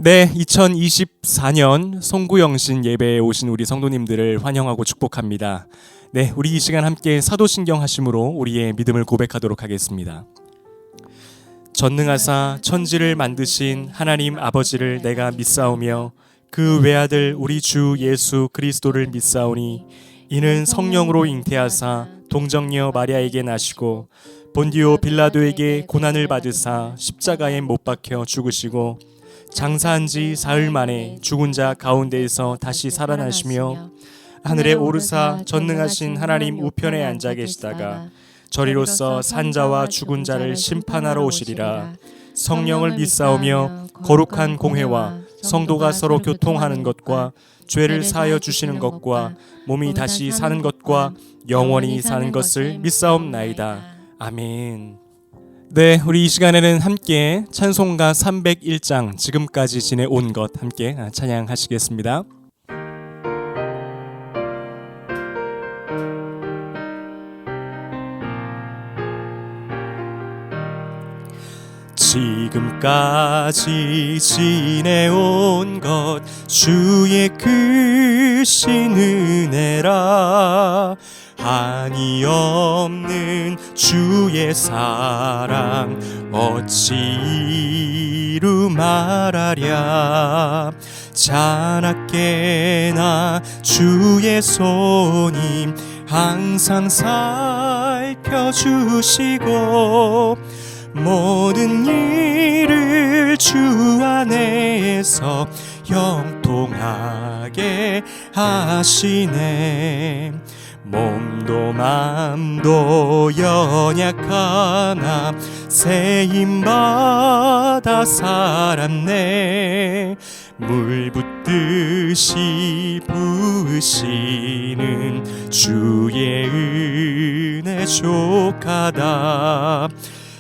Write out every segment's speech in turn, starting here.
네, 2024년 송구영신 예배에 오신 우리 성도님들을 환영하고 축복합니다. 네, 우리 이 시간 함께 사도신경 하심으로 우리의 믿음을 고백하도록 하겠습니다. 전능하사 천지를 만드신 하나님 아버지를 내가 믿사오며 그 외아들 우리 주 예수 그리스도를 믿사오니 이는 성령으로 잉태하사 동정녀 마리아에게 나시고 본디오 빌라도에게 고난을 받으사 십자가에 못 박혀 죽으시고 장사한 지 사흘 만에 죽은 자 가운데에서 다시 살아나시며 하늘에 오르사 전능하신 하나님 우편에 앉아 계시다가 저리로서 산자와 죽은 자를 심판하러 오시리라. 성령을 믿사오며 거룩한 공회와 성도가 서로 교통하는 것과 죄를 사하여 주시는 것과 몸이 다시 사는 것과 영원히 사는 것을 믿사옵나이다. 아멘. 네, 우리 이 시간에는 함께 찬송가 301장 지금까지 지내온 것 함께 찬양하시겠습니다. 지금까지 지내온 것 주의 크신 은혜라. 한이 없는 주의 사랑 어찌 이루 말하랴. 자나깨나 주의 손임 항상 살펴주시고 모든 일을 주 안에서 형통하게 하시네. 몸도 맘도 연약하나 세임받아 살았네. 물 붓듯이 부으시는 주의 은혜 족하다.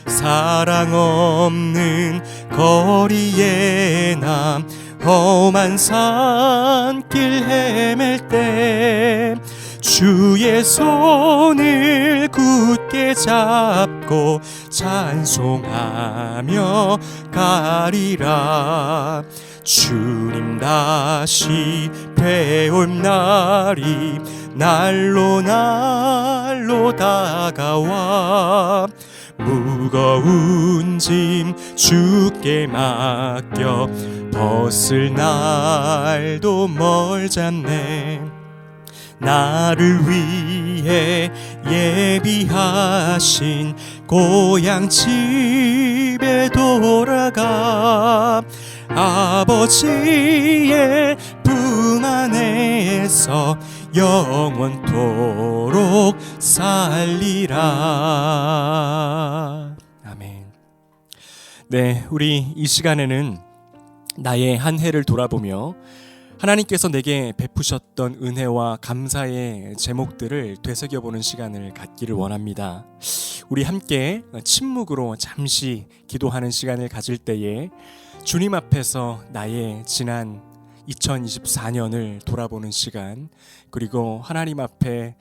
사랑 없는 거리에 나 험한 산길 헤맬 때 주의 손을 굳게 잡고 찬송하며 가리라. 주님 다시 되올 날이 날로 다가와 무거운 짐 주께 맡겨 벗을 날도 멀잖네. 나를 위해 예비하신 고향 집에 돌아가 아버지의 품 안에서 영원토록 살리라. 아멘. 네, 우리 이 시간에는 나의 한 해를 돌아보며 하나님께서 내게 베푸셨던 은혜와 감사의 제목들을 되새겨보는 시간을 갖기를 원합니다. 우리 함께 침묵으로 잠시 기도하는 시간을 가질 때에 주님 앞에서 나의 지난 2024년을 돌아보는 시간, 그리고 하나님 앞에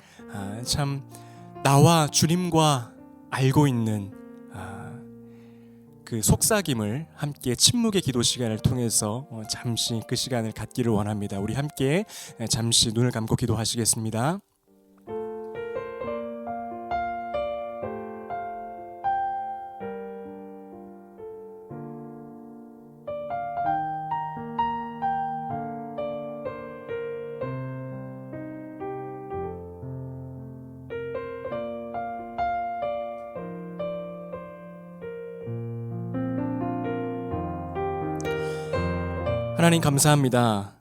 참 나와 주님과 알고 있는 그 속삭임을 함께 침묵의 기도 시간을 통해서 잠시 그 시간을 갖기를 원합니다. 우리 함께 잠시 눈을 감고 기도하시겠습니다. 하나님 감사합니다.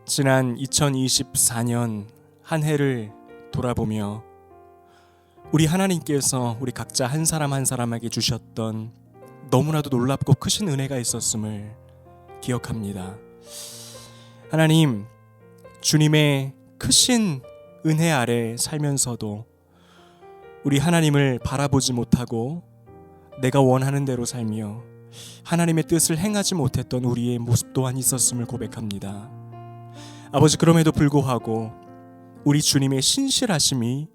지난 2024년 한 해를 돌아보며 우리 하나님께서 우리 각자 한 사람 한 사람에게 주셨던 너무나도 놀랍고 크신 은혜가 있었음을 기억합니다. 하나님, 주님의 크신 은혜 아래 살면서도 우리 하나님을 바라보지 못하고 내가 원하는 대로 살며 하나님의 뜻을 행하지 못했던 우리의 모습 또한 있었음을 고백합니다. 아버지, 그럼에도 불구하고 우리 주님의 신실하심이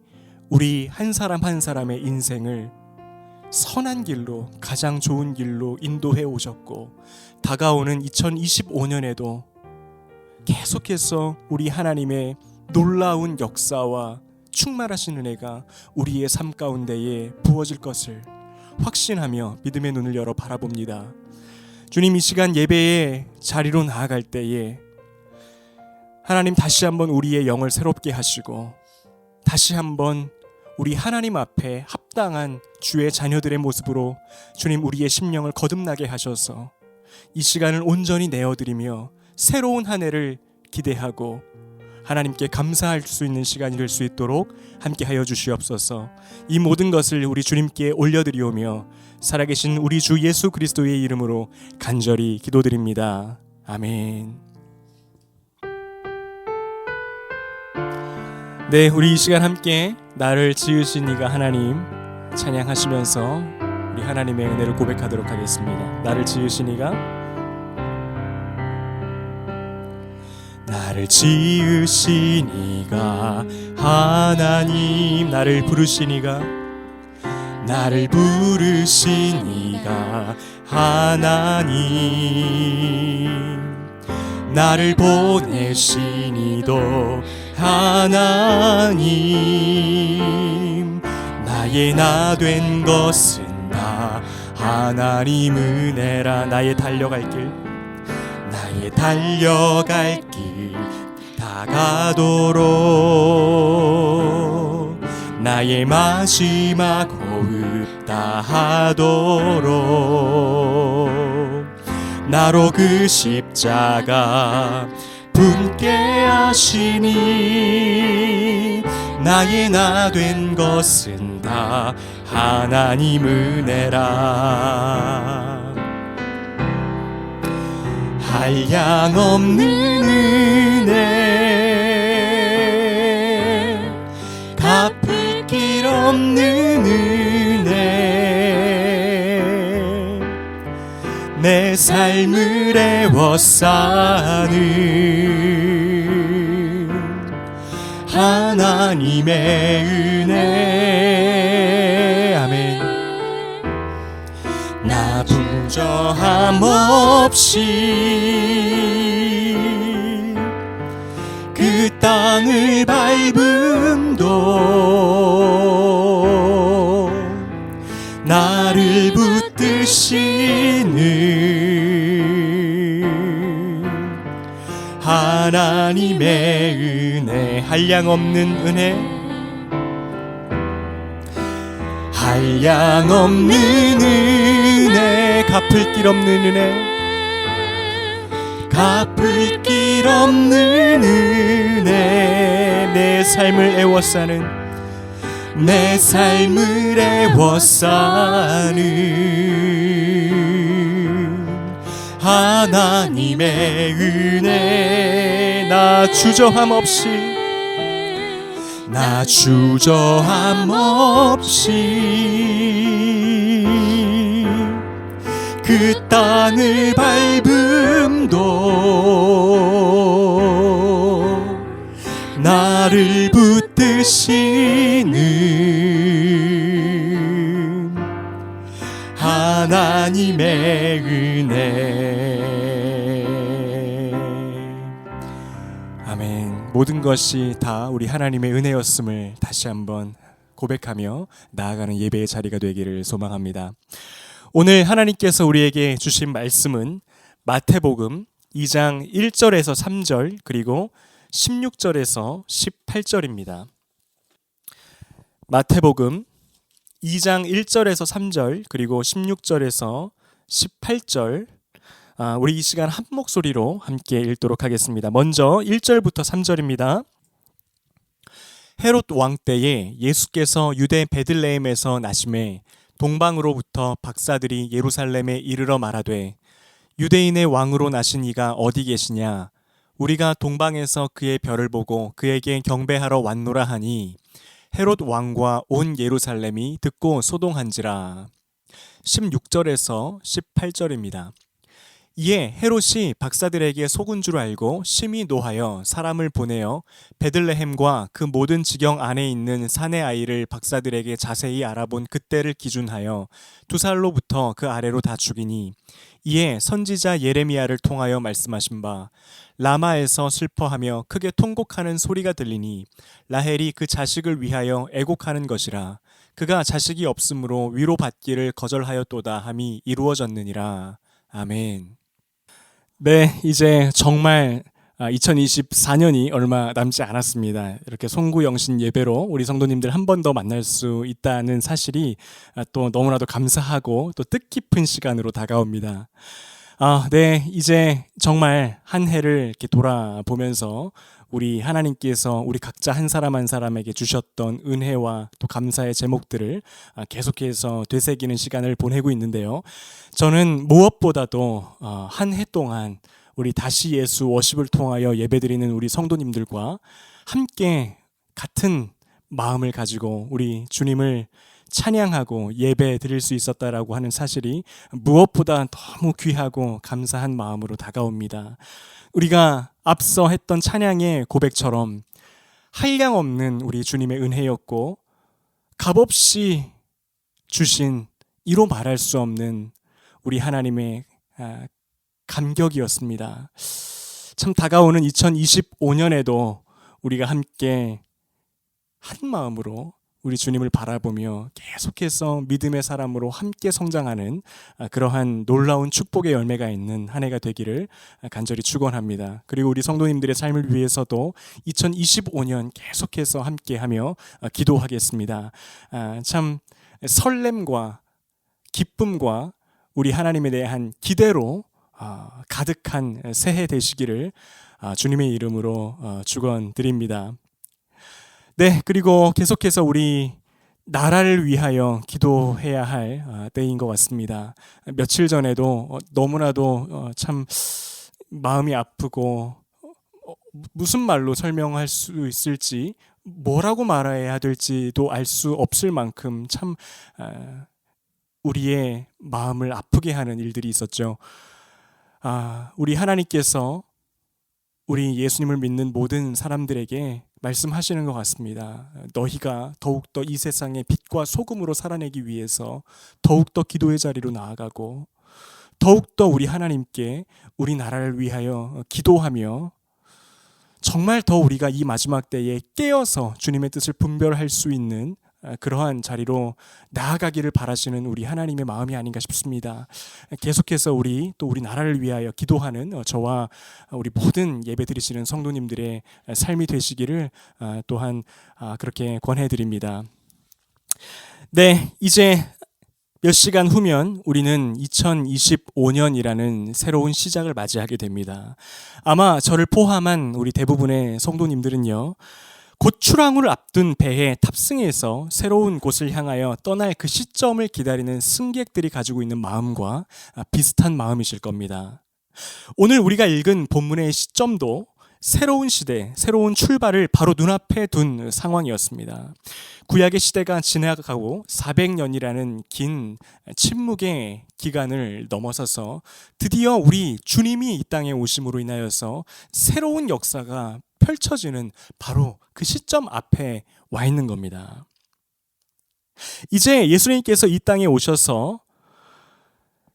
우리 한 사람 한 사람의 인생을 선한 길로, 가장 좋은 길로 인도해 오셨고, 다가오는 2025년에도 계속해서 우리 하나님의 놀라운 역사와 충만하신 은혜가 우리의 삶 가운데에 부어질 것을 확신하며 믿음의 눈을 열어 바라봅니다. 주님, 이 시간 예배의 자리로 나아갈 때에 하나님 다시 한번 우리의 영을 새롭게 하시고, 다시 한번 우리 하나님 앞에 합당한 주의 자녀들의 모습으로 주님 우리의 심령을 거듭나게 하셔서 이 시간을 온전히 내어드리며 새로운 한 해를 기대하고 하나님께 감사할 수 있는 시간이 될 수 있도록 함께하여 주시옵소서. 이 모든 것을 우리 주님께 올려드리오며 살아계신 우리 주 예수 그리스도의 이름으로 간절히 기도드립니다. 아멘. 네, 우리 이 시간 함께 나를 지으신 이가 하나님 찬양하시면서 우리 하나님의 은혜를 고백하도록 하겠습니다. 나를 지으신 이가, 나를 지으신 이가 하나님, 나를 부르신 이가, 나를 부르신 이가 하나님, 나를 보내신 이도 하나님, 나의 나 된 것은 다 하나님 은혜라. 나의 달려갈 길, 나의 달려갈 길 다가도록, 나의 마지막 호흡 다하도록, 나로 그 십자가 분께 하시니, 나의 나 된 것은 다 하나님 은혜라. 한량없는 은혜, 갚을 길 없는 은혜, 내 삶을 에워싸는 하나님의 은혜. 아멘. 나 분저함 없이 그 땅을 밟음도 나를 붙드시는 하나님의 은혜. 한량없는 은혜, 한량없는 은혜, 갚을 길 없는 은혜, 갚을 길 없는 은혜, 내 삶을 에워싸는, 내 삶을 에워싸는 하나님의 은혜. 나 주저함 없이, 나 주저함 없이 그 땅을 밟음도 나를 붙드시는 하나님의 은혜. 아멘. 모든 것이 다 우리 하나님의 은혜였음을 다시 한번 고백하며 나아가는 예배의 자리가 되기를 소망합니다. 오늘 하나님께서 우리에게 주신 말씀은 마태복음 2장 1절에서 3절 그리고 16절에서 18절입니다. 마태복음 2장 1절에서 3절 그리고 16절에서 18절, 우리 이 시간 한 목소리로 함께 읽도록 하겠습니다. 먼저 1절부터 3절입니다. 헤롯 왕 때에 예수께서 유대 베들레헴에서 나심에 동방으로부터 박사들이 예루살렘에 이르러 말하되, 유대인의 왕으로 나신 이가 어디 계시냐? 우리가 동방에서 그의 별을 보고 그에게 경배하러 왔노라 하니, 헤롯 왕과 온 예루살렘이 듣고 소동한지라. 16절에서 18절입니다. 이에 헤롯이 박사들에게 속은 줄 알고 심히 노하여 사람을 보내어 베들레헴과 그 모든 지경 안에 있는 산의 아이를 박사들에게 자세히 알아본 그때를 기준하여 2살로부터 그 아래로 다 죽이니, 이에 선지자 예레미야를 통하여 말씀하신 바 라마에서 슬퍼하며 크게 통곡하는 소리가 들리니 라헬이 그 자식을 위하여 애곡하는 것이라. 그가 자식이 없으므로 위로받기를 거절하였도다 함이 이루어졌느니라. 아멘. 네, 이제 정말 2024년이 얼마 남지 않았습니다. 이렇게 송구영신 예배로 우리 성도님들 한 번 더 만날 수 있다는 사실이 또 너무나도 감사하고 또 뜻깊은 시간으로 다가옵니다. 네, 이제 정말 한 해를 이렇게 돌아보면서 우리 하나님께서 우리 각자 한 사람 한 사람에게 주셨던 은혜와 또 감사의 제목들을 계속해서 되새기는 시간을 보내고 있는데요. 저는 무엇보다도 한 해 동안 우리 다시 예수 워십을 통하여 예배드리는 우리 성도님들과 함께 같은 마음을 가지고 우리 주님을 찬양하고 예배 드릴 수 있었다라고 하는 사실이 무엇보다 너무 귀하고 감사한 마음으로 다가옵니다. 우리가 앞서 했던 찬양의 고백처럼 한량없는 우리 주님의 은혜였고 값없이 주신 이로 말할 수 없는 우리 하나님의 감격이었습니다. 참 다가오는 2025년에도 우리가 함께 한 마음으로 우리 주님을 바라보며 계속해서 믿음의 사람으로 함께 성장하는 그러한 놀라운 축복의 열매가 있는 한 해가 되기를 간절히 축원합니다. 그리고 우리 성도님들의 삶을 위해서도 2025년 계속해서 함께하며 기도하겠습니다. 참 설렘과 기쁨과 우리 하나님에 대한 기대로 가득한 새해 되시기를 주님의 이름으로 축원드립니다. 네, 그리고 계속해서 우리 나라를 위하여 기도해야 할 때인 것 같습니다. 며칠 전에도 너무나도 참 마음이 아프고 무슨 말로 설명할 수 있을지, 뭐라고 말해야 될지도 알 수 없을 만큼 참 우리의 마음을 아프게 하는 일들이 있었죠. 우리 하나님께서 우리 예수님을 믿는 모든 사람들에게 말씀하시는 것 같습니다. 너희가 더욱더 이 세상의 빛과 소금으로 살아내기 위해서 더욱더 기도의 자리로 나아가고 더욱더 우리 하나님께 우리 나라를 위하여 기도하며 정말 더 우리가 이 마지막 때에 깨어서 주님의 뜻을 분별할 수 있는 그러한 자리로 나아가기를 바라시는 우리 하나님의 마음이 아닌가 싶습니다. 계속해서 우리 나라를 위하여 기도하는 저와 우리 모든 예배 드리시는 성도님들의 삶이 되시기를 또한 그렇게 권해드립니다. 네, 이제 몇 시간 후면 우리는 2025년이라는 새로운 시작을 맞이하게 됩니다. 아마 저를 포함한 우리 대부분의 성도님들은요, 곧 출항을 앞둔 배에 탑승해서 새로운 곳을 향하여 떠날 그 시점을 기다리는 승객들이 가지고 있는 마음과 비슷한 마음이실 겁니다. 오늘 우리가 읽은 본문의 시점도 새로운 시대, 새로운 출발을 바로 눈앞에 둔 상황이었습니다. 구약의 시대가 지나가고 400년이라는 긴 침묵의 기간을 넘어서서 드디어 우리 주님이 이 땅에 오심으로 인하여서 새로운 역사가 펼쳐지는 바로 그 시점 앞에 와 있는 겁니다. 이제 예수님께서 이 땅에 오셔서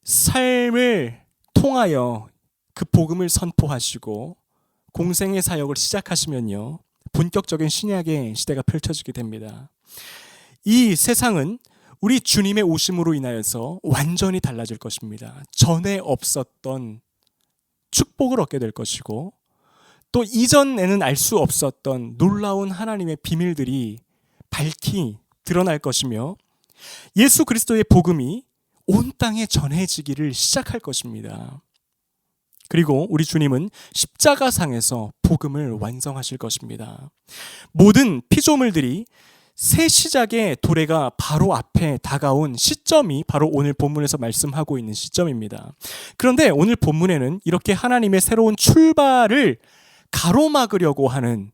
삶을 통하여 그 복음을 선포하시고 공생의 사역을 시작하시면요, 본격적인 신약의 시대가 펼쳐지게 됩니다. 이 세상은 우리 주님의 오심으로 인하여서 완전히 달라질 것입니다. 전에 없었던 축복을 얻게 될 것이고 또 이전에는 알 수 없었던 놀라운 하나님의 비밀들이 밝히 드러날 것이며 예수 그리스도의 복음이 온 땅에 전해지기를 시작할 것입니다. 그리고 우리 주님은 십자가상에서 복음을 완성하실 것입니다. 모든 피조물들이 새 시작의 도래가 바로 앞에 다가온 시점이 바로 오늘 본문에서 말씀하고 있는 시점입니다. 그런데 오늘 본문에는 이렇게 하나님의 새로운 출발을 가로막으려고 하는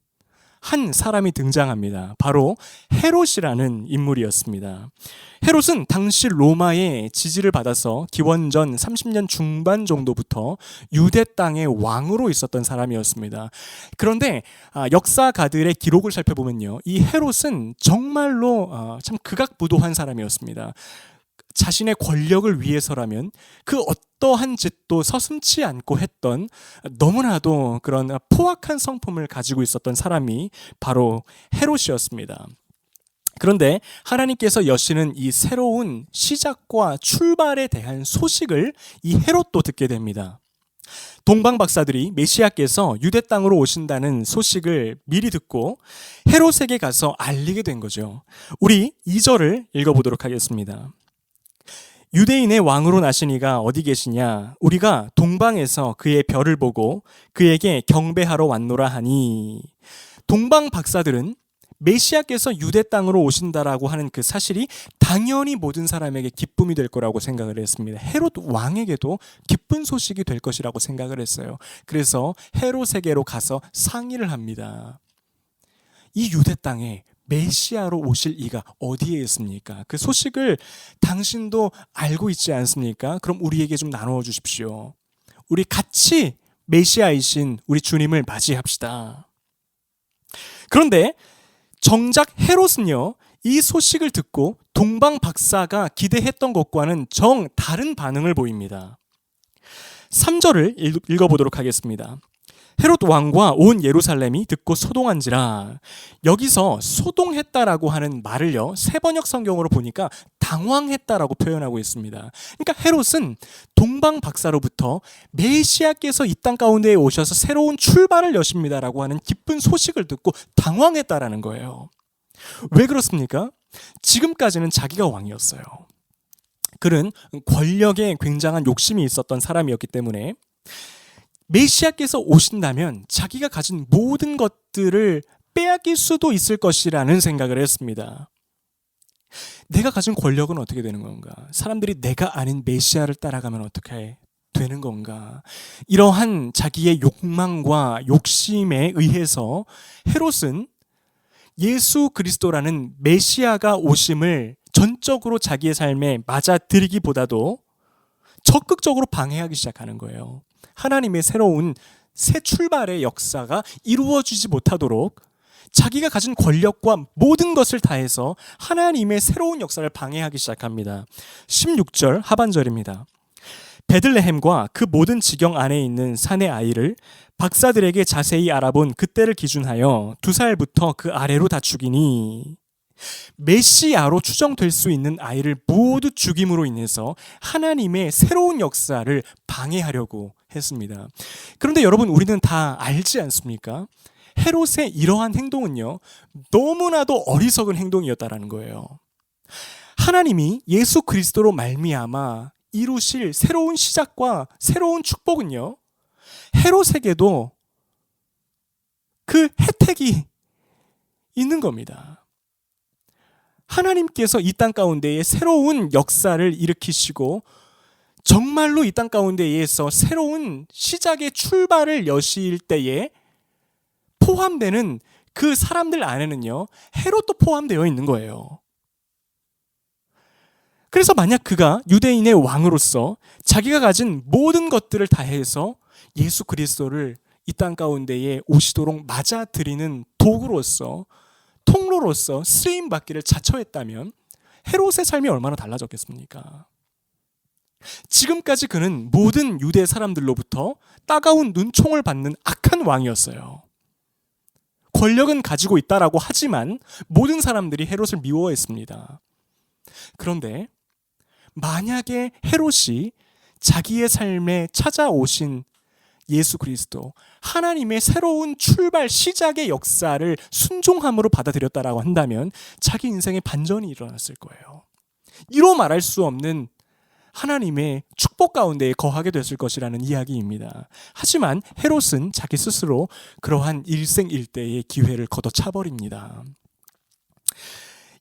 한 사람이 등장합니다. 바로 헤롯이라는 인물이었습니다. 헤롯은 당시 로마의 지지를 받아서 기원전 30년 중반 정도부터 유대 땅의 왕으로 있었던 사람이었습니다. 그런데 역사가들의 기록을 살펴보면요, 이 헤롯은 정말로 참 극악무도한 사람이었습니다. 자신의 권력을 위해서라면 그 어떠한 짓도 서슴지 않고 했던, 너무나도 그런 포악한 성품을 가지고 있었던 사람이 바로 헤롯이었습니다. 그런데 하나님께서 여시는 이 새로운 시작과 출발에 대한 소식을 이 헤롯도 듣게 됩니다. 동방 박사들이 메시아께서 유대 땅으로 오신다는 소식을 미리 듣고 헤롯에게 가서 알리게 된 거죠. 우리 2절을 읽어보도록 하겠습니다. 유대인의 왕으로 나신 이가 어디 계시냐? 우리가 동방에서 그의 별을 보고 그에게 경배하러 왔노라 하니. 동방 박사들은 메시아께서 유대 땅으로 오신다라고 하는 그 사실이 당연히 모든 사람에게 기쁨이 될 거라고 생각을 했습니다. 헤롯 왕에게도 기쁜 소식이 될 것이라고 생각을 했어요. 그래서 헤롯에게로 가서 상의를 합니다. 이 유대 땅에 메시아로 오실 이가 어디에 있습니까? 그 소식을 당신도 알고 있지 않습니까? 그럼 우리에게 좀 나누어 주십시오. 우리 같이 메시아이신 우리 주님을 맞이합시다. 그런데 정작 헤롯은요, 이 소식을 듣고 동방 박사가 기대했던 것과는 정 다른 반응을 보입니다. 3절을 읽어보도록 하겠습니다. 헤롯 왕과 온 예루살렘이 듣고 소동한지라. 여기서 소동했다라고 하는 말을요, 세번역 성경으로 보니까 당황했다라고 표현하고 있습니다. 그러니까 헤롯은 동방 박사로부터 메시아께서 이 땅 가운데에 오셔서 새로운 출발을 여십니다라고 하는 기쁜 소식을 듣고 당황했다라는 거예요. 왜 그렇습니까? 지금까지는 자기가 왕이었어요. 그는 권력에 굉장한 욕심이 있었던 사람이었기 때문에 메시아께서 오신다면 자기가 가진 모든 것들을 빼앗길 수도 있을 것이라는 생각을 했습니다. 내가 가진 권력은 어떻게 되는 건가? 사람들이 내가 아닌 메시아를 따라가면 어떻게 되는 건가? 이러한 자기의 욕망과 욕심에 의해서 헤롯은 예수 그리스도라는 메시아가 오심을 전적으로 자기의 삶에 맞아들이기보다도 적극적으로 방해하기 시작하는 거예요. 하나님의 새로운 새 출발의 역사가 이루어지지 못하도록 자기가 가진 권력과 모든 것을 다해서 하나님의 새로운 역사를 방해하기 시작합니다. 16절 하반절입니다. 베들레헴과 그 모든 지경 안에 있는 산의 아이를 박사들에게 자세히 알아본 그때를 기준하여 2살부터 그 아래로 다 죽이니. 메시아로 추정될 수 있는 아이를 모두 죽임으로 인해서 하나님의 새로운 역사를 방해하려고 했습니다. 그런데 여러분, 우리는 다 알지 않습니까? 헤롯의 이러한 행동은요, 너무나도 어리석은 행동이었다라는 거예요. 하나님이 예수 그리스도로 말미암아 이루실 새로운 시작과 새로운 축복은요, 헤롯에게도 그 혜택이 있는 겁니다. 하나님께서 이 땅 가운데에 새로운 역사를 일으키시고 정말로 이 땅 가운데에서 새로운 시작의 출발을 여실 때에 포함되는 그 사람들 안에는요, 헤롯도 포함되어 있는 거예요. 그래서 만약 그가 유대인의 왕으로서 자기가 가진 모든 것들을 다해서 예수 그리스도를 이 땅 가운데에 오시도록 맞아들이는 도구로서, 통로로서 쓰임받기를 자처했다면 헤롯의 삶이 얼마나 달라졌겠습니까? 지금까지 그는 모든 유대 사람들로부터 따가운 눈총을 받는 악한 왕이었어요. 권력은 가지고 있다라고 하지만 모든 사람들이 헤롯을 미워했습니다. 그런데 만약에 헤롯이 자기의 삶에 찾아오신 예수 그리스도, 하나님의 새로운 출발 시작의 역사를 순종함으로 받아들였다라고 한다면 자기 인생에 반전이 일어났을 거예요. 이로 말할 수 없는 하나님의 축복 가운데 거하게 됐을 것이라는 이야기입니다. 하지만 헤롯은 자기 스스로 그러한 일생일대의 기회를 걷어차버립니다.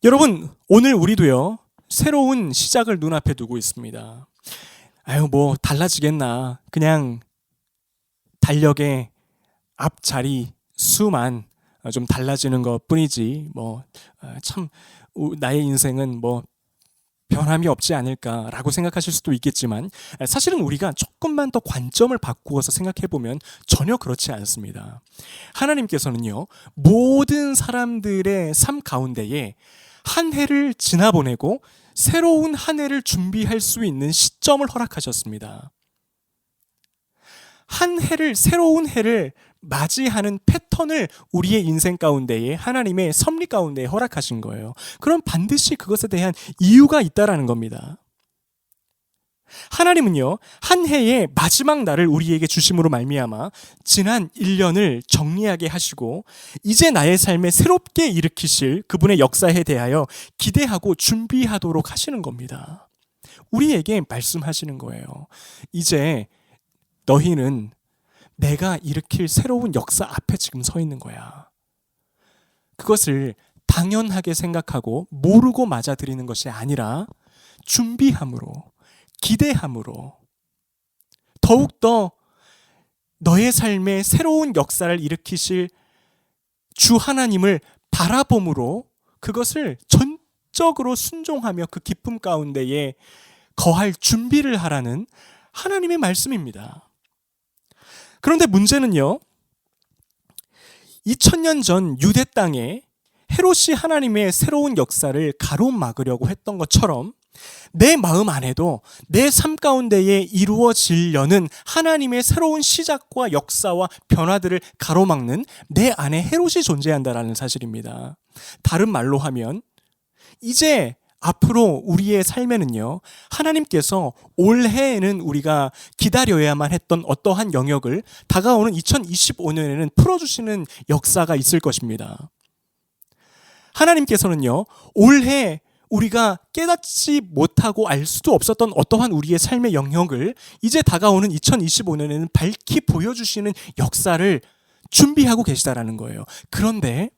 여러분, 오늘 우리도요, 새로운 시작을 눈앞에 두고 있습니다. 뭐 달라지겠나, 그냥 달력에 앞자리 수만 좀 달라지는 것 뿐이지 참 나의 인생은 변함이 없지 않을까라고 생각하실 수도 있겠지만, 사실은 우리가 조금만 더 관점을 바꾸어서 생각해 보면 전혀 그렇지 않습니다. 하나님께서는요, 모든 사람들의 삶 가운데에 한 해를 지나보내고 새로운 한 해를 준비할 수 있는 시점을 허락하셨습니다. 새로운 해를 맞이하는 패턴을 우리의 인생 가운데에, 하나님의 섭리 가운데에 허락하신 거예요. 그럼 반드시 그것에 대한 이유가 있다라는 겁니다. 하나님은요, 한 해의 마지막 날을 우리에게 주심으로 말미암아 지난 1년을 정리하게 하시고 이제 나의 삶에 새롭게 일으키실 그분의 역사에 대하여 기대하고 준비하도록 하시는 겁니다. 우리에게 말씀하시는 거예요. 이제 너희는 내가 일으킬 새로운 역사 앞에 지금 서 있는 거야. 그것을 당연하게 생각하고 모르고 맞아들이는 것이 아니라 준비함으로, 기대함으로, 더욱더 너의 삶에 새로운 역사를 일으키실 주 하나님을 바라봄으로 그것을 전적으로 순종하며 그 기쁨 가운데에 거할 준비를 하라는 하나님의 말씀입니다. 그런데 문제는요, 2000년 전 유대 땅에 헤롯이 하나님의 새로운 역사를 가로막으려고 했던 것처럼 내 마음 안에도 내 삶 가운데에 이루어지려는 하나님의 새로운 시작과 역사와 변화들을 가로막는 내 안에 헤롯이 존재한다라는 사실입니다. 다른 말로 하면 이제 앞으로 우리의 삶에는요, 하나님께서 올해에는 우리가 기다려야만 했던 어떠한 영역을 다가오는 2025년에는 풀어주시는 역사가 있을 것입니다. 하나님께서는요, 올해 우리가 깨닫지 못하고 알 수도 없었던 어떠한 우리의 삶의 영역을 이제 다가오는 2025년에는 밝히 보여주시는 역사를 준비하고 계시다라는 거예요. 그런데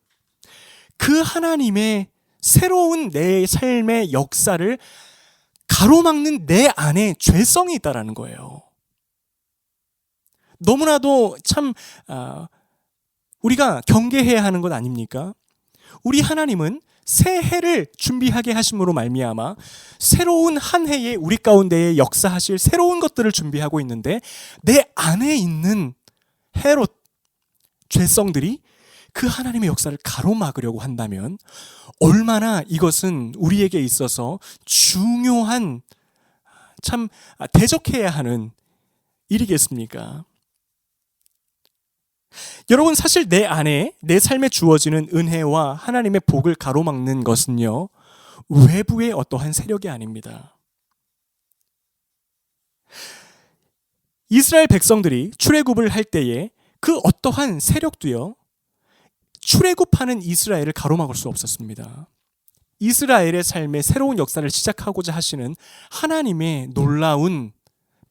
그 하나님의 새로운 내 삶의 역사를 가로막는 내 안에 죄성이 있다라는 거예요. 너무나도 참 우리가 경계해야 하는 것 아닙니까? 우리 하나님은 새 해를 준비하게 하심으로 말미암아 새로운 한 해에 우리 가운데에 역사하실 새로운 것들을 준비하고 있는데 내 안에 있는 헤롯 죄성들이 그 하나님의 역사를 가로막으려고 한다면 얼마나 이것은 우리에게 있어서 중요한, 참 대적해야 하는 일이겠습니까? 여러분, 사실 내 안에 내 삶에 주어지는 은혜와 하나님의 복을 가로막는 것은요, 외부의 어떠한 세력이 아닙니다. 이스라엘 백성들이 출애굽을 할 때에 그 어떠한 세력도요, 출애굽하는 이스라엘을 가로막을 수 없었습니다. 이스라엘의 삶의 새로운 역사를 시작하고자 하시는 하나님의 놀라운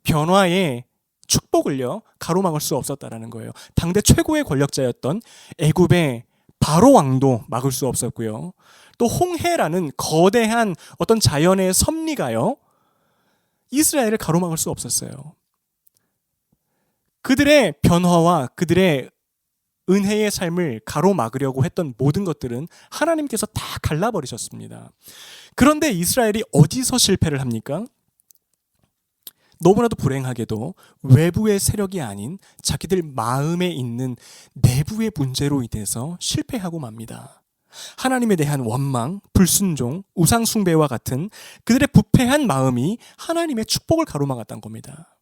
변화의 축복을요, 가로막을 수 없었다라는 거예요. 당대 최고의 권력자였던 애굽의 바로 왕도 막을 수 없었고요. 또 홍해라는 거대한 어떤 자연의 섭리가요, 이스라엘을 가로막을 수 없었어요. 그들의 변화와 그들의 은혜의 삶을 가로막으려고 했던 모든 것들은 하나님께서 다 갈라버리셨습니다. 그런데 이스라엘이 어디서 실패를 합니까? 너무나도 불행하게도 외부의 세력이 아닌 자기들 마음에 있는 내부의 문제로 인해서 실패하고 맙니다. 하나님에 대한 원망, 불순종, 우상숭배와 같은 그들의 부패한 마음이 하나님의 축복을 가로막았던 겁니다.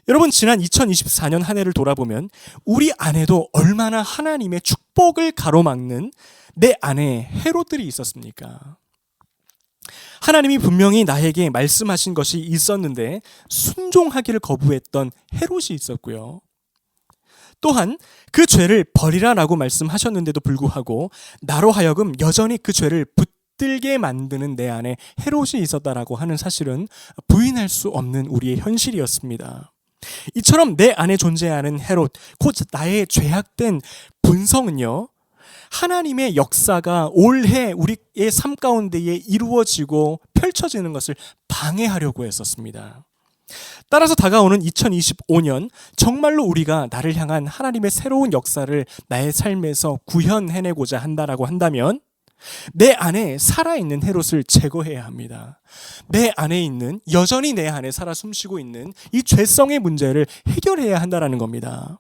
여러분, 지난 2024년 한 해를 돌아보면 우리 안에도 얼마나 하나님의 축복을 가로막는 내 안에 헤롯들이 있었습니까? 하나님이 분명히 나에게 말씀하신 것이 있었는데 순종하기를 거부했던 헤롯이 있었고요. 또한 그 죄를 버리라라고 말씀하셨는데도 불구하고 나로 하여금 여전히 그 죄를 붙들게 만드는 내 안에 헤롯이 있었다라고 하는 사실은 부인할 수 없는 우리의 현실이었습니다. 이처럼 내 안에 존재하는 헤롯, 곧 나의 죄악된 본성은요, 하나님의 역사가 올해 우리의 삶 가운데에 이루어지고 펼쳐지는 것을 방해하려고 했었습니다. 따라서 다가오는 2025년 정말로 우리가 나를 향한 하나님의 새로운 역사를 나의 삶에서 구현해내고자 한다라고 한다면 내 안에 살아있는 헤롯을 제거해야 합니다. 내 안에 있는, 여전히 내 안에 살아 숨쉬고 있는 이 죄성의 문제를 해결해야 한다라는 겁니다.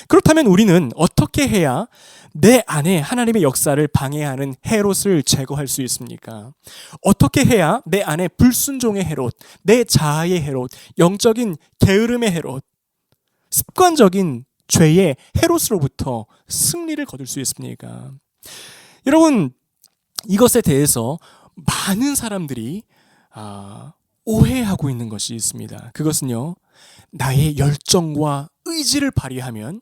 그렇다면 우리는 어떻게 해야 내 안에 하나님의 역사를 방해하는 헤롯을 제거할 수 있습니까? 어떻게 해야 내 안에 불순종의 헤롯, 내 자아의 헤롯, 영적인 게으름의 헤롯, 습관적인 죄의 헤롯으로부터 승리를 거둘 수 있습니까? 여러분, 이것에 대해서 많은 사람들이 오해하고 있는 것이 있습니다. 그것은요, 나의 열정과 의지를 발휘하면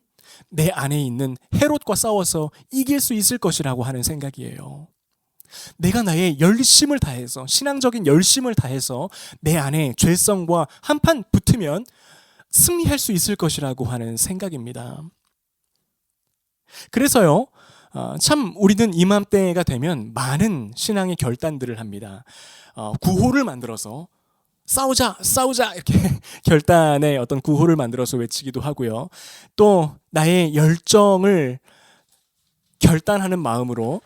내 안에 있는 헤롯과 싸워서 이길 수 있을 것이라고 하는 생각이에요. 내가 나의 열심을 다해서, 신앙적인 열심을 다해서 내 안에 죄성과 한판 붙으면 승리할 수 있을 것이라고 하는 생각입니다. 그래서요, 참 우리는 이맘때가 되면 많은 신앙의 결단들을 합니다. 구호를 만들어서 싸우자 이렇게 결단의 어떤 구호를 만들어서 외치기도 하고요. 또 나의 열정을 결단하는 마음으로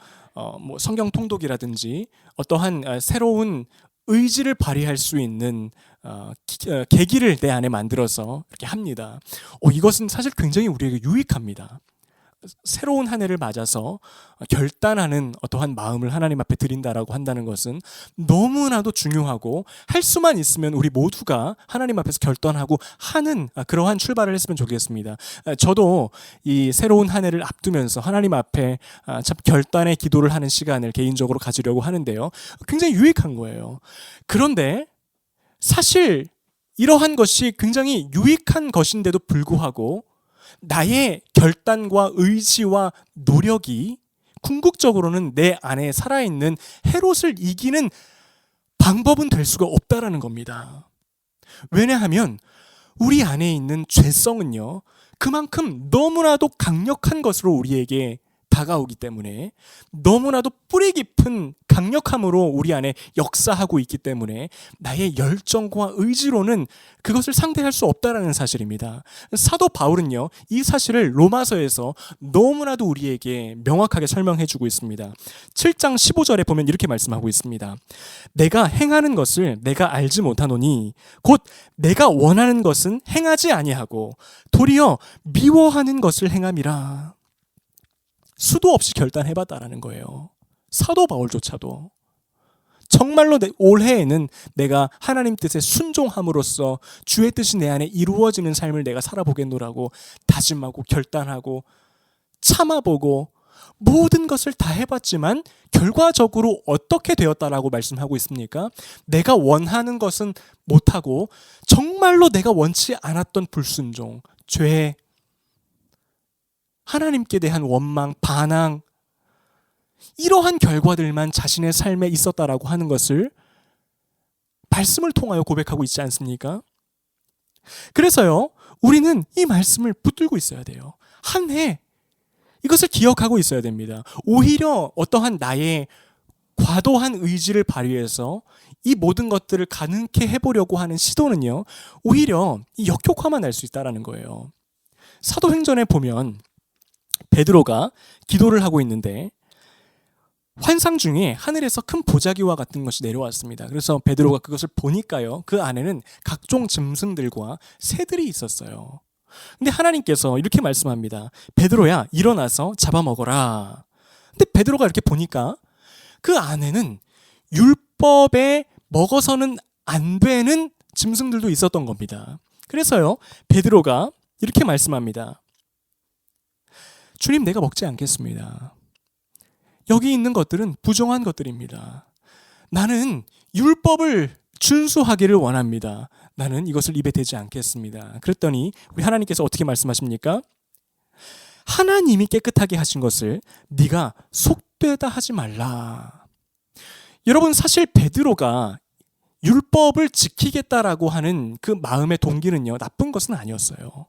뭐 성경 통독이라든지 어떠한 새로운 의지를 발휘할 수 있는 계기를 내 안에 만들어서 이렇게 합니다. 이것은 사실 굉장히 우리에게 유익합니다. 새로운 한 해를 맞아서 결단하는 어떠한 마음을 하나님 앞에 드린다라고 한다는 것은 너무나도 중요하고, 할 수만 있으면 우리 모두가 하나님 앞에서 결단하고 하는 그러한 출발을 했으면 좋겠습니다. 저도 이 새로운 한 해를 앞두면서 하나님 앞에 참 결단의 기도를 하는 시간을 개인적으로 가지려고 하는데요, 굉장히 유익한 거예요. 그런데 사실 이러한 것이 굉장히 유익한 것인데도 불구하고 나의 결단과 의지와 노력이 궁극적으로는 내 안에 살아있는 헤롯을 이기는 방법은 될 수가 없다라는 겁니다. 왜냐하면 우리 안에 있는 죄성은요, 그만큼 너무나도 강력한 것으로 우리에게 다가오기 때문에, 너무나도 뿌리 깊은 강력함으로 우리 안에 역사하고 있기 때문에 나의 열정과 의지로는 그것을 상대할 수 없다라는 사실입니다. 사도 바울은요, 이 사실을 로마서에서 너무나도 우리에게 명확하게 설명해 주고 있습니다. 7장 15절에 보면 이렇게 말씀하고 있습니다. 내가 행하는 것을 내가 알지 못하노니 곧 내가 원하는 것은 행하지 아니하고 도리어 미워하는 것을 행함이라. 수도 없이 결단해봤다라는 거예요. 사도 바울조차도 정말로 올해에는 내가 하나님 뜻에 순종함으로써 주의 뜻이 내 안에 이루어지는 삶을 내가 살아보겠노라고 다짐하고 결단하고 참아보고 모든 것을 다 해봤지만 결과적으로 어떻게 되었다라고 말씀하고 있습니까? 내가 원하는 것은 못하고 정말로 내가 원치 않았던 불순종, 죄, 하나님께 대한 원망, 반항, 이러한 결과들만 자신의 삶에 있었다라고 하는 것을 말씀을 통하여 고백하고 있지 않습니까? 그래서요, 우리는 이 말씀을 붙들고 있어야 돼요. 한 해 이것을 기억하고 있어야 됩니다. 오히려 어떠한 나의 과도한 의지를 발휘해서 이 모든 것들을 가능케 해보려고 하는 시도는요, 오히려 역효과만 날 수 있다는 거예요. 사도행전에 보면 베드로가 기도를 하고 있는데 환상 중에 하늘에서 큰 보자기와 같은 것이 내려왔습니다. 그래서 베드로가 그것을 보니까요, 그 안에는 각종 짐승들과 새들이 있었어요. 근데 하나님께서 이렇게 말씀합니다. 베드로야, 일어나서 잡아먹어라. 근데 베드로가 이렇게 보니까 그 안에는 율법에 먹어서는 안 되는 짐승들도 있었던 겁니다. 그래서요, 베드로가 이렇게 말씀합니다. 주님, 내가 먹지 않겠습니다. 여기 있는 것들은 부정한 것들입니다. 나는 율법을 준수하기를 원합니다. 나는 이것을 입에 대지 않겠습니다. 그랬더니 우리 하나님께서 어떻게 말씀하십니까? 하나님이 깨끗하게 하신 것을 네가 속되다 하지 말라. 여러분, 사실 베드로가 율법을 지키겠다라고 하는 그 마음의 동기는요, 나쁜 것은 아니었어요.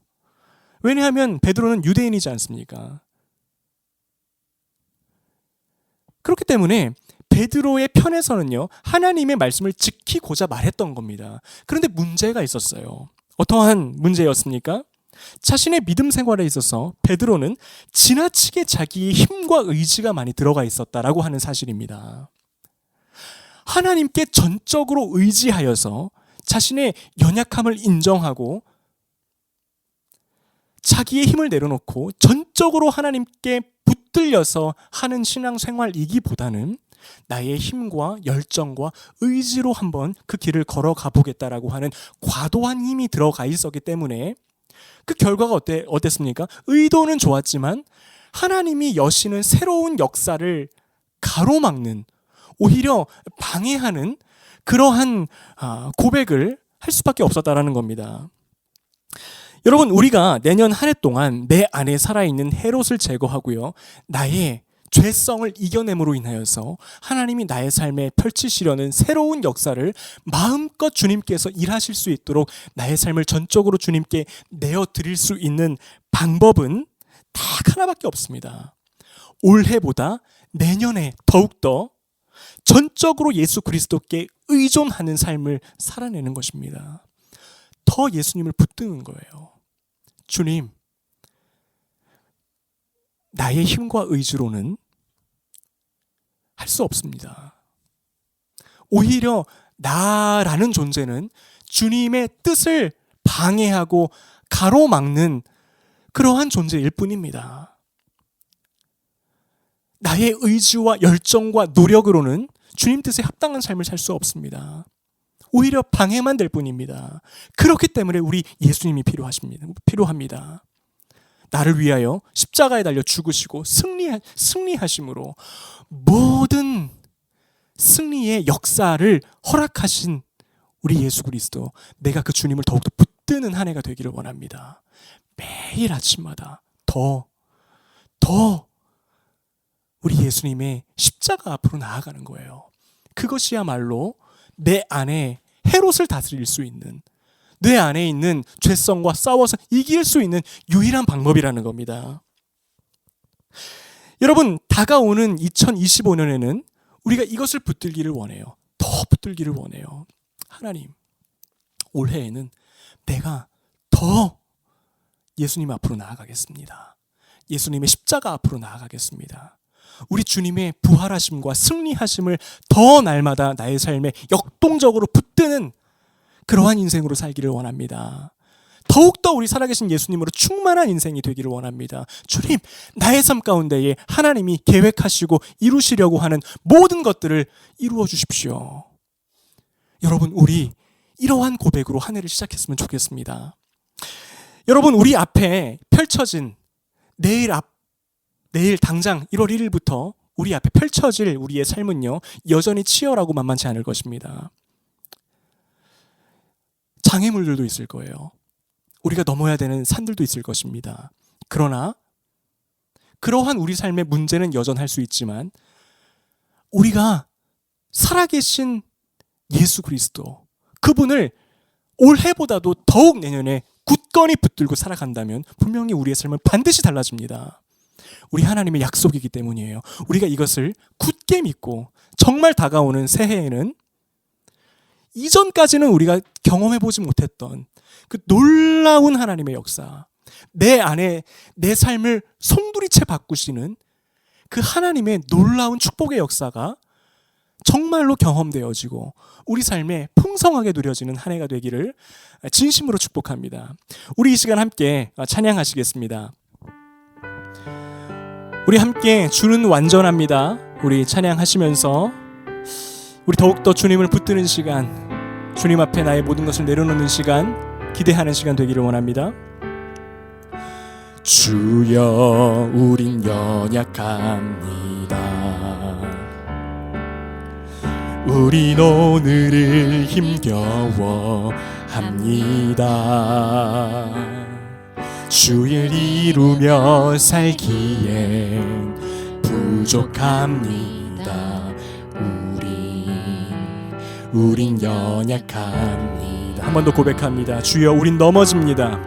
왜냐하면 베드로는 유대인이지 않습니까? 그렇기 때문에 베드로의 편에서는요, 하나님의 말씀을 지키고자 말했던 겁니다. 그런데 문제가 있었어요. 어떠한 문제였습니까? 자신의 믿음 생활에 있어서 베드로는 지나치게 자기의 힘과 의지가 많이 들어가 있었다라고 하는 사실입니다. 하나님께 전적으로 의지하여서 자신의 연약함을 인정하고 자기의 힘을 내려놓고 전적으로 하나님께 붙들려서 하는 신앙생활이기보다는 나의 힘과 열정과 의지로 한번 그 길을 걸어가 보겠다라고 하는 과도한 힘이 들어가 있었기 때문에 그 결과가 어땠습니까? 의도는 좋았지만 하나님이 여시는 새로운 역사를 가로막는, 오히려 방해하는 그러한 고백을 할 수밖에 없었다라는 겁니다. 여러분, 우리가 내년 한 해 동안 내 안에 살아있는 헤롯을 제거하고요, 나의 죄성을 이겨냄으로 인하여서 하나님이 나의 삶에 펼치시려는 새로운 역사를 마음껏 주님께서 일하실 수 있도록 나의 삶을 전적으로 주님께 내어드릴 수 있는 방법은 딱 하나밖에 없습니다. 올해보다 내년에 더욱더 전적으로 예수 그리스도께 의존하는 삶을 살아내는 것입니다. 더 예수님을 붙드는 거예요. 주님, 나의 힘과 의지로는 할 수 없습니다. 오히려 나라는 존재는 주님의 뜻을 방해하고 가로막는 그러한 존재일 뿐입니다. 나의 의지와 열정과 노력으로는 주님 뜻에 합당한 삶을 살 수 없습니다. 오히려 방해만 될 뿐입니다. 그렇기 때문에 우리 예수님이 필요합니다. 나를 위하여 십자가에 달려 죽으시고 승리하심으로 모든 승리의 역사를 허락하신 우리 예수 그리스도, 내가 그 주님을 더욱더 붙드는 한 해가 되기를 원합니다. 매일 아침마다 더 우리 예수님의 십자가 앞으로 나아가는 거예요. 그것이야말로 내 안에 헤롯을 다스릴 수 있는, 내 안에 있는 죄성과 싸워서 이길 수 있는 유일한 방법이라는 겁니다. 여러분, 다가오는 2025년에는 우리가 이것을 붙들기를 원해요. 더 붙들기를 원해요. 하나님, 올해에는 내가 더 예수님 앞으로 나아가겠습니다. 예수님의 십자가 앞으로 나아가겠습니다. 우리 주님의 부활하심과 승리하심을 더 날마다 나의 삶에 역동적으로 붙드는 그러한 인생으로 살기를 원합니다. 더욱더 우리 살아계신 예수님으로 충만한 인생이 되기를 원합니다. 주님, 나의 삶 가운데에 하나님이 계획하시고 이루시려고 하는 모든 것들을 이루어 주십시오. 여러분, 우리 이러한 고백으로 한 해를 시작했으면 좋겠습니다. 여러분, 우리 앞에 펼쳐진 내일 당장 1월 1일부터 우리 앞에 펼쳐질 우리의 삶은요, 여전히 치열하고 만만치 않을 것입니다. 장애물들도 있을 거예요. 우리가 넘어야 되는 산들도 있을 것입니다. 그러나 그러한 우리 삶의 문제는 여전할 수 있지만 우리가 살아계신 예수 그리스도, 그분을 올해보다도 더욱 내년에 굳건히 붙들고 살아간다면 분명히 우리의 삶은 반드시 달라집니다. 우리 하나님의 약속이기 때문이에요. 우리가 이것을 굳게 믿고 정말 다가오는 새해에는 이전까지는 우리가 경험해보지 못했던 그 놀라운 하나님의 역사, 내 안에 내 삶을 송두리째 바꾸시는 그 하나님의 놀라운 축복의 역사가 정말로 경험되어지고 우리 삶에 풍성하게 누려지는 한 해가 되기를 진심으로 축복합니다. 우리 이 시간 함께 찬양하시겠습니다. 우리 함께 주는 완전합니다. 우리 찬양하시면서 우리 더욱더 주님을 붙드는 시간, 주님 앞에 나의 모든 것을 내려놓는 시간, 기대하는 시간 되기를 원합니다. 주여, 우린 연약합니다. 우린 오늘을 힘겨워합니다. 주일 이루며 살기엔 부족합니다. 우린 연약합니다. 한 번 더 고백합니다. 주여, 우린 넘어집니다.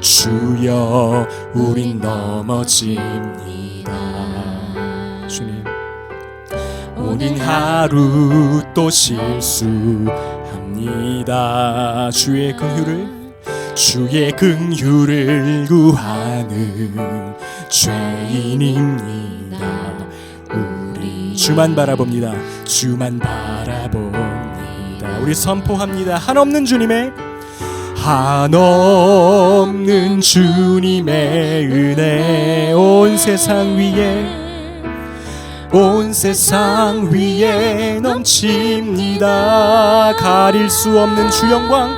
주여, 우린 넘어집니다. 주님, 오는 하루 또 실수합니다. 주의 긍휼을 구하는 죄인입니다. 우리 주만 바라봅니다. 주만 바라봅니다. 우리 선포합니다. 한없는 주님의 은혜 온 세상 위에 넘칩니다. 가릴 수 없는 주 영광,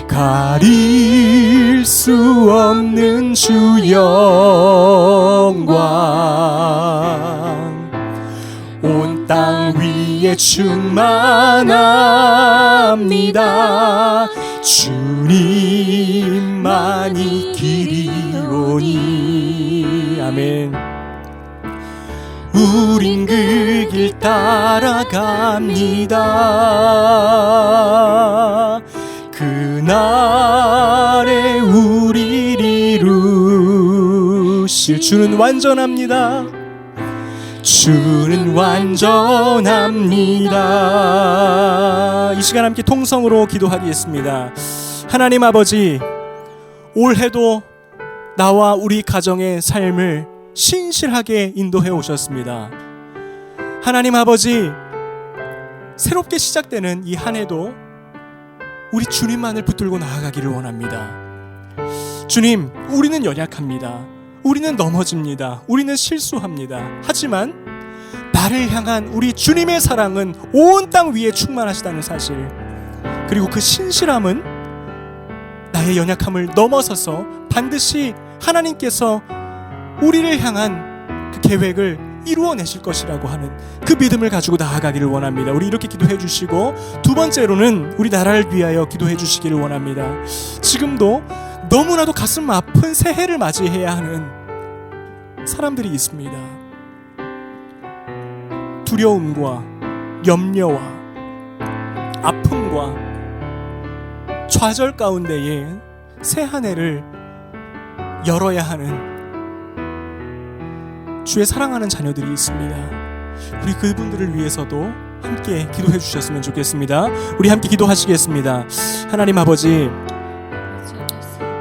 가릴 수 없는 주 영광 온 땅 위에 충만합니다. 주님만이 길이오니. 아멘. 우린 그 길 따라갑니다. 그날에 우리를 이루실 주는 완전합니다. 주는 완전합니다. 이 시간 함께 통성으로 기도하겠습니다. 하나님 아버지, 올해도 나와 우리 가정의 삶을 신실하게 인도해 오셨습니다. 하나님 아버지, 새롭게 시작되는 이 한 해도 우리 주님만을 붙들고 나아가기를 원합니다. 주님, 우리는 연약합니다. 우리는 넘어집니다. 우리는 실수합니다. 하지만 나를 향한 우리 주님의 사랑은 온 땅 위에 충만하시다는 사실, 그리고 그 신실함은 나의 연약함을 넘어서서 반드시 하나님께서 우리를 향한 그 계획을 이루어내실 것이라고 하는 그 믿음을 가지고 나아가기를 원합니다. 우리 이렇게 기도해 주시고, 두 번째로는 우리 나라를 위하여 기도해 주시기를 원합니다. 지금도 너무나도 가슴 아픈 새해를 맞이해야 하는 사람들이 있습니다. 두려움과 염려와 아픔과 좌절 가운데에 새 한 해를 열어야 하는 주의 사랑하는 자녀들이 있습니다. 우리 그분들을 위해서도 함께 기도해 주셨으면 좋겠습니다. 우리 함께 기도하시겠습니다. 하나님 아버지,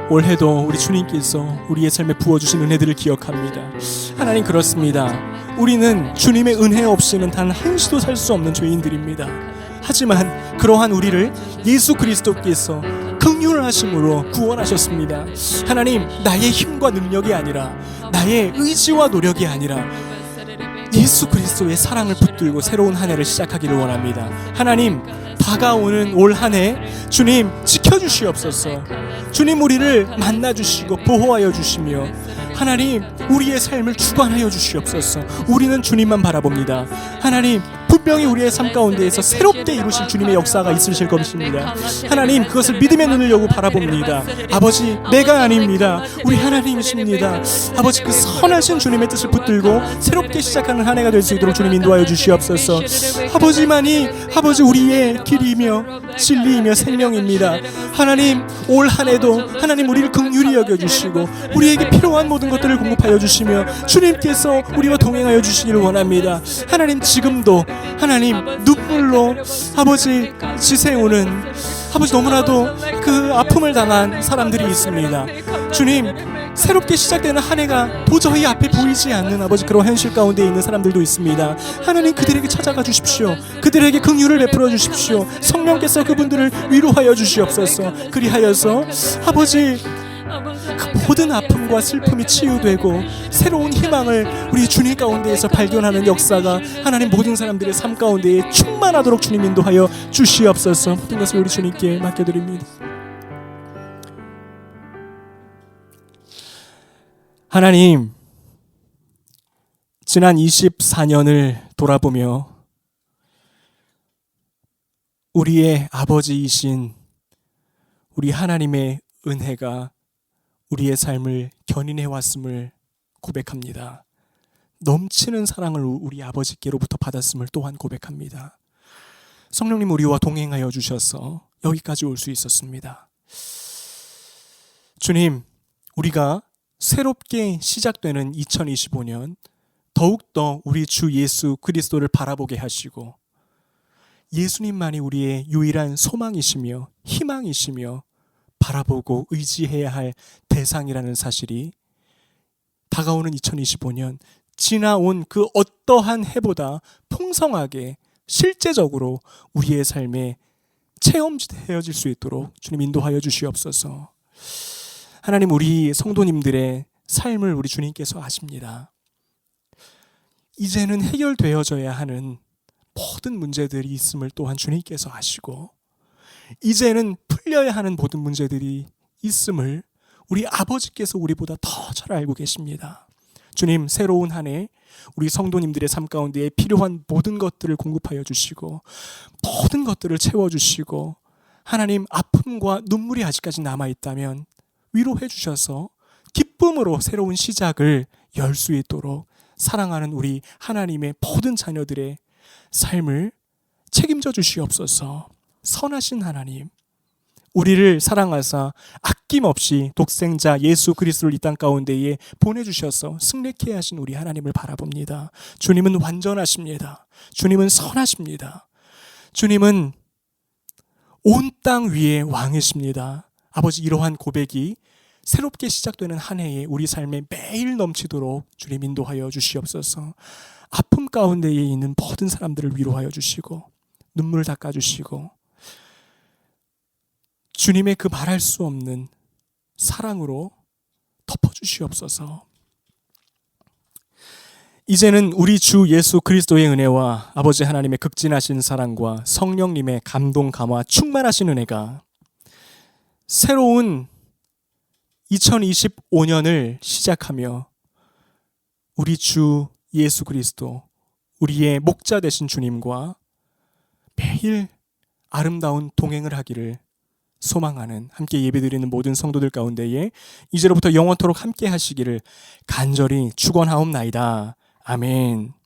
올해도 우리 주님께서 우리의 삶에 부어주신 은혜들을 기억합니다. 하나님, 그렇습니다. 우리는 주님의 은혜 없이는 단 한시도 살 수 없는 죄인들입니다. 하지만 그러한 우리를 예수 그리스도께서 긍휼하심으로 구원하셨습니다. 하나님, 나의 힘과 능력이 아니라, 나의 의지와 노력이 아니라 예수 그리스도의 사랑을 붙들고 새로운 한 해를 시작하기를 원합니다. 하나님, 다가오는 올 한 해 주님 지켜주시옵소서. 주님, 우리를 만나주시고 보호하여 주시며 하나님, 우리의 삶을 주관하여 주시옵소서. 우리는 주님만 바라봅니다. 하나님, 분명히 우리의 삶 가운데에서 새롭게 이루실 주님의 역사가 있으실 것입니다. 하나님, 그것을 믿음의 눈을 여고 바라봅니다. 아버지, 내가 아닙니다. 우리 하나님이십니다. 아버지, 그 선하신 주님의 뜻을 붙들고 새롭게 시작하는 한 해가 될 수 있도록 주님 인도하여 주시옵소서. 아버지만이 아버지 우리의 길이며 진리이며 생명입니다. 하나님, 올 한 해도 하나님 우리를 긍휼히 여겨주시고 우리에게 필요한 모든 것들을 공급하여 주시며 주님께서 우리와 동행하여 주시기를 원합니다. 하나님, 지금도 하나님 눈물로 아버지 지새우는 아버지 너무나도 그 아픔을 당한 사람들이 있습니다. 주님, 새롭게 시작되는 한 해가 도저히 앞에 보이지 않는 아버지 그런 현실 가운데 있는 사람들도 있습니다. 하나님, 그들에게 찾아가 주십시오. 그들에게 긍휼을 베풀어 주십시오. 성령께서 그분들을 위로하여 주시옵소서. 그리하여서 아버지 그 모든 아픔과 슬픔이 치유되고 새로운 희망을 우리 주님 가운데에서 발견하는 역사가 하나님 모든 사람들의 삶 가운데에 충만하도록 주님 인도하여 주시옵소서. 모든 것을 우리 주님께 맡겨드립니다. 하나님, 지난 24년을 돌아보며 우리의 아버지이신 우리 하나님의 은혜가 우리의 삶을 견인해 왔음을 고백합니다. 넘치는 사랑을 우리 아버지께로부터 받았음을 또한 고백합니다. 성령님, 우리와 동행하여 주셔서 여기까지 올 수 있었습니다. 주님, 우리가 새롭게 시작되는 2025년 더욱더 우리 주 예수 그리스도를 바라보게 하시고 예수님만이 우리의 유일한 소망이시며 희망이시며 바라보고 의지해야 할 대상이라는 사실이 다가오는 2025년 지나온 그 어떠한 해보다 풍성하게 실제적으로 우리의 삶에 체험되어질 수 있도록 주님 인도하여 주시옵소서. 하나님, 우리 성도님들의 삶을 우리 주님께서 아십니다. 이제는 해결되어져야 하는 모든 문제들이 있음을 또한 주님께서 아시고 이제는 풀려야 하는 모든 문제들이 있음을 우리 아버지께서 우리보다 더 잘 알고 계십니다. 주님, 새로운 한 해 우리 성도님들의 삶 가운데 필요한 모든 것들을 공급하여 주시고 모든 것들을 채워주시고 하나님, 아픔과 눈물이 아직까지 남아있다면 위로해 주셔서 기쁨으로 새로운 시작을 열 수 있도록 사랑하는 우리 하나님의 모든 자녀들의 삶을 책임져 주시옵소서. 선하신 하나님, 우리를 사랑하사 아낌없이 독생자 예수 그리스도를 이 땅 가운데에 보내주셔서 승리케 하신 우리 하나님을 바라봅니다. 주님은 완전하십니다. 주님은 선하십니다. 주님은 온 땅 위의 왕이십니다. 아버지, 이러한 고백이 새롭게 시작되는 한 해에 우리 삶에 매일 넘치도록 주님 인도하여 주시옵소서. 아픔 가운데에 있는 모든 사람들을 위로하여 주시고 눈물을 닦아주시고 주님의 그 말할 수 없는 사랑으로 덮어주시옵소서. 이제는 우리 주 예수 그리스도의 은혜와 아버지 하나님의 극진하신 사랑과 성령님의 감동 감화 충만하신 은혜가 새로운 2025년을 시작하며 우리 주 예수 그리스도, 우리의 목자 되신 주님과 매일 아름다운 동행을 하기를 소망하는, 함께 예배드리는 모든 성도들 가운데에 이제로부터 영원토록 함께 하시기를 간절히 축원하옵나이다. 아멘.